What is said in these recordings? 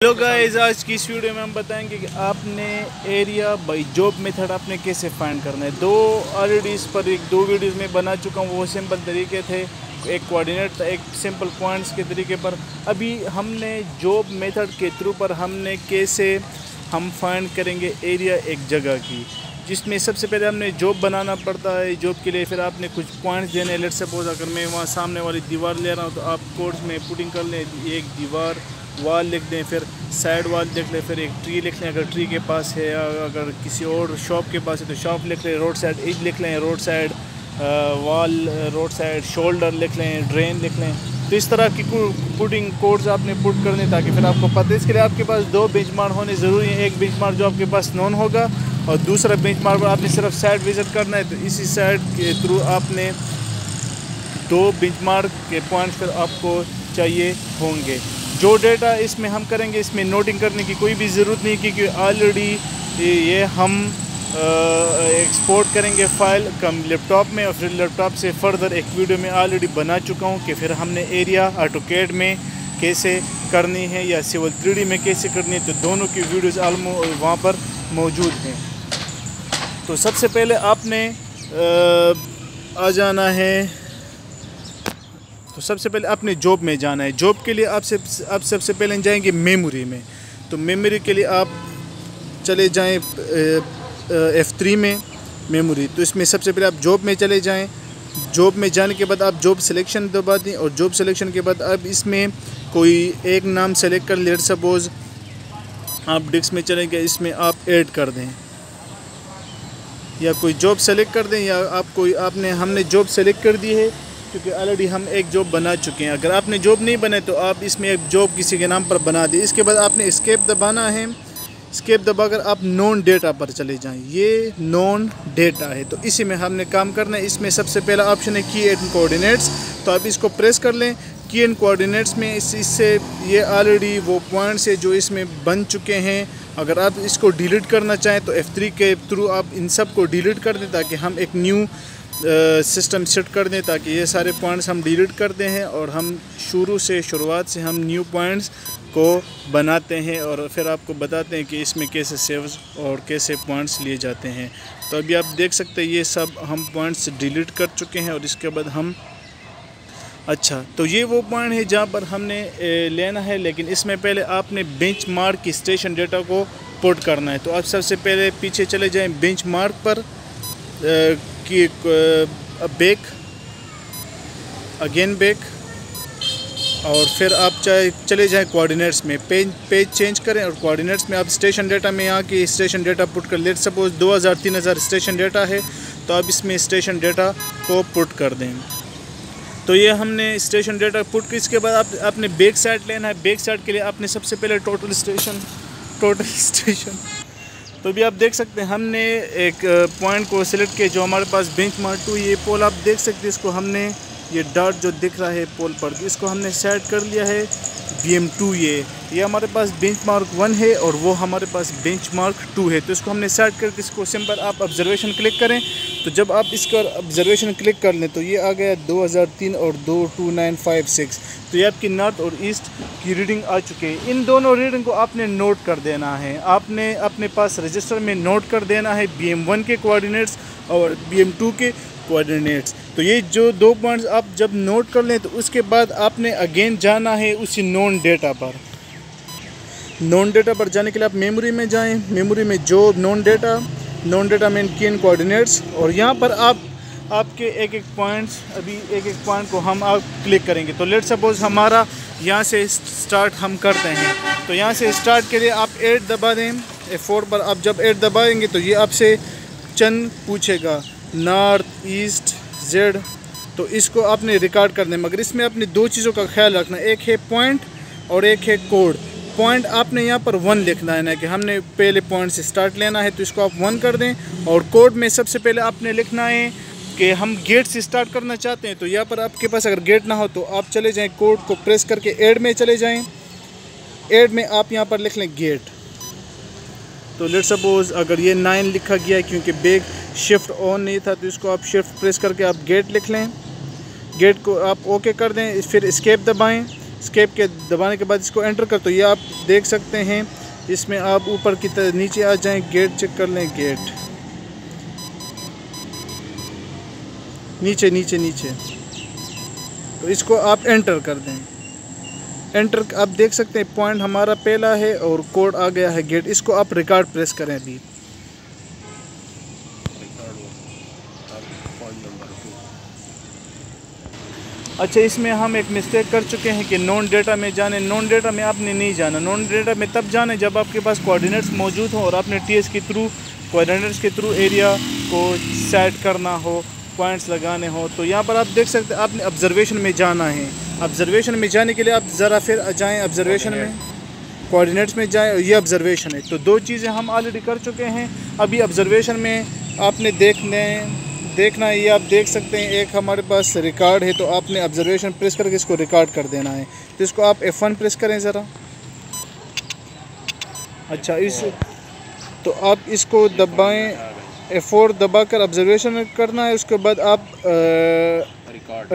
Hello guys, आज की इस वीडियो में हम बताएंगे कि आपने एरिया बाय जॉब मेथड आपने कैसे फाइंड करना है। ऑलरेडी इस पर दो वीडियोस में बना चुका हूँ। वो सिंपल तरीके थे, एक कोऑर्डिनेट था, एक सिंपल पॉइंट्स के तरीके पर। अभी हमने जॉब मेथड के थ्रू पर हमने कैसे हम फाइंड करेंगे एरिया एक जगह की, जिसमें सबसे पहले हमने जॉब बनाना पड़ता है। जॉब के लिए फिर आपने कुछ पॉइंट्स देने। लेट्स सपोज अगर मैं वहाँ सामने वाली दीवार ले रहा हूँ तो आप कोड्स में पुटिंग कर लें, एक दीवार वॉल लिख दें, फिर साइड वॉल लिख लें, फिर एक ट्री लिख लें अगर ट्री के पास है, अगर किसी और शॉप के पास है तो शॉप लिख लें, रोड साइड एज लिख लें, road side wall, road side shoulder लिख लें, ड्रेन लिख लें। तो इस तरह की पुटिंग कोड्स आपने पुट करने ताकि फिर आपको पता है। इसके लिए आपके पास दो बेंचमार्क होने ज़रूरी है। एक बेंचमार्क जो आपके पास नोन होगा और दूसरा बेंचमार्क पर आपने सिर्फ साइड विज़िट करना है। तो इसी साइड के थ्रू आपने दो बेंचमार्क के पॉइंट्स फिर आपको चाहिए होंगे। जो डेटा इसमें हम करेंगे, इसमें नोटिंग करने की कोई भी ज़रूरत नहीं, क्योंकि ऑलरेडी ये हम एक्सपोर्ट करेंगे फ़ाइल कम लैपटॉप में, और फिर लैपटॉप से फर्दर एक वीडियो में ऑलरेडी बना चुका हूँ कि फिर हमने एरिया ऑटोकैड में कैसे करनी है या सिविल 3D में कैसे करनी है। तो दोनों की वीडियोज़ वहाँ पर मौजूद हैं। तो सबसे पहले आपने आ जाना है, तो सबसे पहले आपने जॉब में जाना है। जॉब के लिए आप सबसे पहले जाएंगे मेमोरी में। तो मेमोरी के लिए आप चले जाएं F3 में मेमोरी। तो इसमें सबसे पहले आप जॉब में चले जाएं। जॉब में जाने के बाद आप जॉब सिलेक्शन दबा दें, और जॉब सिलेक्शन के बाद अब इसमें कोई एक नाम सेलेक्ट कर लें। सपोज आप डिस्क में चले गए, इसमें आप ऐड कर दें या कोई जॉब सेलेक्ट कर दें, या हमने जॉब सेलेक्ट कर दी है क्योंकि ऑलरेडी हम एक जॉब बना चुके हैं। अगर आपने जॉब नहीं बनाए तो आप इसमें एक जॉब किसी के नाम पर बना दें। इसके बाद आपने एस्केप दबाना है। एस्केप दबाकर आप नॉन डेटा पर चले जाएं। ये नॉन डेटा है, तो इसी में हमने काम करना है। इसमें सबसे पहला ऑप्शन है की एंड कोऑर्डिनेट्स, तो आप इसको प्रेस कर लें। की एंड कोऑर्डिनेट्स में इससे ये ऑलरेडी वो पॉइंट्स है जो इसमें बन चुके हैं। अगर आप इसको डिलीट करना चाहें तो F3 के थ्रू आप इन सब को डिलीट कर दें, ताकि हम एक न्यू सिस्टम सेट कर दें, ताकि ये सारे पॉइंट्स हम डिलीट करते हैं और हम शुरुआत से हम न्यू पॉइंट्स को बनाते हैं, और फिर आपको बताते हैं कि इसमें कैसे सेव्स और कैसे पॉइंट्स लिए जाते हैं। तो अभी आप देख सकते हैं ये सब हम पॉइंट्स डिलीट कर चुके हैं। और इसके बाद हम तो ये वो पॉइंट है जहाँ पर हमने लेना है, लेकिन इसमें पहले आपने बेंचमार्क की स्टेशन डेटा को पुट करना है। तो आप सबसे पहले पीछे चले जाएं बेंचमार्क पर, कि बैक, अगेन बैक, और फिर आप चले जाएं कोऑर्डिनेट्स में। पेज चेंज करें और कोऑर्डिनेट्स में आप स्टेशन डेटा में यहाँ की स्टेशन डेटा पुट कर लें। सपोज 2000-3000 स्टेशन डेटा है, तो आप इसमें स्टेशन डेटा को पुट कर दें। तो ये हमने स्टेशन डेटा पुट की। इसके बाद आपने बैक साइड लेना है। बैक साइड के लिए आपने सबसे पहले टोटल स्टेशन तो भी आप देख सकते हैं हमने एक पॉइंट को सिलेक्ट किया जो हमारे पास बेंचमार्क 2, ये पोल आप देख सकते हैं। इसको हमने ये डॉट जो दिख रहा है पोल पर, इसको हमने सेट कर लिया है BM2। ये हमारे पास बेंचमार्क 1 है और वो हमारे पास बेंचमार्क 2 है। तो इसको हमने सेट करके इसको सिंपल आप ऑब्जर्वेशन क्लिक करें। तो जब आप इसका ऑब्जर्वेशन क्लिक कर लें तो ये आ गया 2003 और 22956। तो ये आपकी नॉर्थ और ईस्ट की रीडिंग आ चुकी है। इन दोनों रीडिंग को आपने नोट कर देना है। आपने अपने पास रजिस्टर में नोट कर देना है BM1 के कोऑर्डिनेट्स और BM2 के कोऑर्डिनेट्स। तो ये जो दो पॉइंट्स आप जब नोट कर लें तो उसके बाद आपने अगेन जाना है उसी नॉन डेटा पर। नॉन डेटा पर जाने के लिए आप मेमोरी में जाएं। मेमोरी में जो नॉन डेटा में की एंड कोऑर्डिनेट्स, और यहाँ पर आपके एक एक पॉइंट को हम आप क्लिक करेंगे। तो लेट्स सपोज हमारा यहाँ से स्टार्ट हम करते हैं। तो यहाँ से स्टार्ट के लिए आप 8 दबा दें। F4 पर आप जब 8 दबाएंगे तो ये आपसे चंद पूछेगा, नॉर्थ, ईस्ट, जेड। तो इसको आपने रिकॉर्ड करना है, मगर इसमें आपने दो चीज़ों का ख्याल रखना है। एक है पॉइंट और एक है कोड। पॉइंट आपने यहाँ पर 1 लिखना है ना, कि हमने पहले पॉइंट से स्टार्ट लेना है, तो इसको आप 1 कर दें। और कोड में सबसे पहले आपने लिखना है कि हम गेट से स्टार्ट करना चाहते हैं। तो यहाँ पर आपके पास अगर गेट ना हो तो आप चले जाएँ, कोड को प्रेस करके ऐड में चले जाएँ। ऐड में आप यहाँ पर लिख लें गेट। तो लेट्स सपोज अगर ये 9 लिखा गया है क्योंकि बैक शिफ्ट ऑन नहीं था, तो इसको आप शिफ्ट प्रेस करके आप गेट लिख लें। गेट को आप ओके कर दें। फिर एस्केप दबाएं। स्केप के दबाने के बाद इसको एंटर कर, तो ये आप देख सकते हैं। इसमें आप ऊपर की तरफ नीचे आ जाएं, गेट चेक कर लें, गेट नीचे नीचे नीचे, तो इसको आप एंटर कर दें। एंटर आप देख सकते हैं पॉइंट हमारा पहला है और कोड आ गया है गेट। इसको आप रिकॉर्ड प्रेस करें अभी। अच्छा, इसमें हम एक मिस्टेक कर चुके हैं कि नॉन डेटा में जाने। नॉन डेटा में आपने नहीं जाना। नॉन डेटा में तब जाना जब आपके पास कोऑर्डिनेट्स मौजूद हो और आपने टीएस के थ्रू, कोऑर्डिनेट्स के थ्रू एरिया को सेट करना हो, पॉइंट्स लगाने हो। तो यहाँ पर आप देख सकते हैं आपने ऑब्जर्वेशन में जाना है। ऑब्जर्वेशन में जाने के लिए आप ज़रा फिर जाएँ ऑब्जर्वेशन में, कोऑर्डिनेट्स में जाएँ, ये ऑब्जर्वेशन है। तो दो चीज़ें हम ऑलरेडी कर चुके हैं। अभी ऑब्जर्वेशन में आपने देखना है, ये आप देख सकते हैं एक हमारे पास रिकॉर्ड है, तो आपने ऑब्जर्वेशन प्रेस करके इसको रिकॉर्ड कर देना है। तो इसको आप F1 प्रेस करें ज़रा। अच्छा, तो आप इसको दबाएं, F4 दबाकर ऑब्जर्वेशन करना है। उसके बाद आप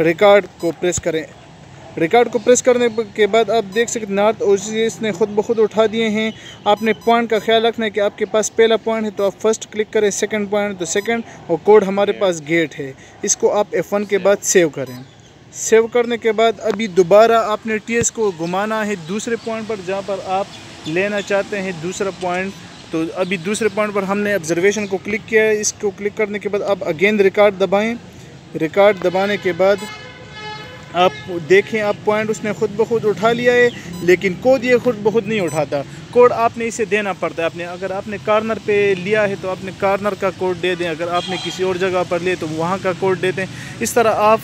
रिकॉर्ड को प्रेस करें। रिकॉर्ड को प्रेस करने के बाद आप देख सकते नॉर्थ ओएसिस ने खुद ब खुद उठा दिए हैं। आपने पॉइंट का ख्याल रखना है कि आपके पास पहला पॉइंट है तो आप फर्स्ट क्लिक करें, सेकंड पॉइंट तो सेकंड, और कोड हमारे पास गेट है। इसको आप F1 के बाद सेव करें। सेव करने के बाद अभी दोबारा आपने टीएस को घुमाना है दूसरे पॉइंट पर जहाँ पर आप लेना चाहते हैं दूसरा पॉइंट। तो अभी दूसरे पॉइंट पर हमने ऑब्जर्वेशन को क्लिक किया है। इसको क्लिक करने के बाद आप अगेन रिकॉर्ड दबाएँ। रिकॉर्ड दबाने के बाद आप देखें, आप पॉइंट उसने खुद ब खुद उठा लिया है, लेकिन कोड ये खुद ब खुद नहीं उठाता। कोड आपने इसे देना पड़ता है। अगर आपने कॉर्नर पे लिया है तो आपने कॉर्नर का कोड दे दें, अगर आपने किसी और जगह पर लिए तो वहाँ का कोड दे दें। इस तरह आप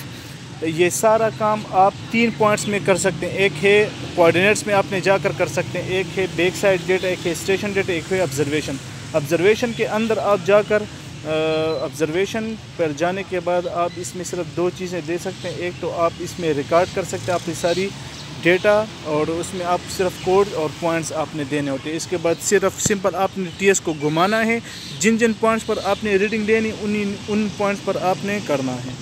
ये सारा काम आप 3 पॉइंट्स में कर सकते हैं। एक है कोऑर्डिनेट्स में आपने जाकर कर सकते हैं, एक है बैक साइड डेटा, एक है स्टेशन डेटा, एक है ऑब्जर्वेशन। ऑब्जर्वेशन के अंदर आप जाकर ऑब्जर्वेशन पर जाने के बाद आप इसमें सिर्फ 2 चीज़ें दे सकते हैं। एक तो आप इसमें रिकॉर्ड कर सकते हैं अपनी सारी डेटा, और उसमें आप सिर्फ कोड और पॉइंट्स आपने देने होते हैं। इसके बाद सिर्फ सिंपल आपने टीएस को घुमाना है। जिन जिन पॉइंट्स पर आपने रीडिंग लेनी उन पॉइंट्स पर आपने करना है।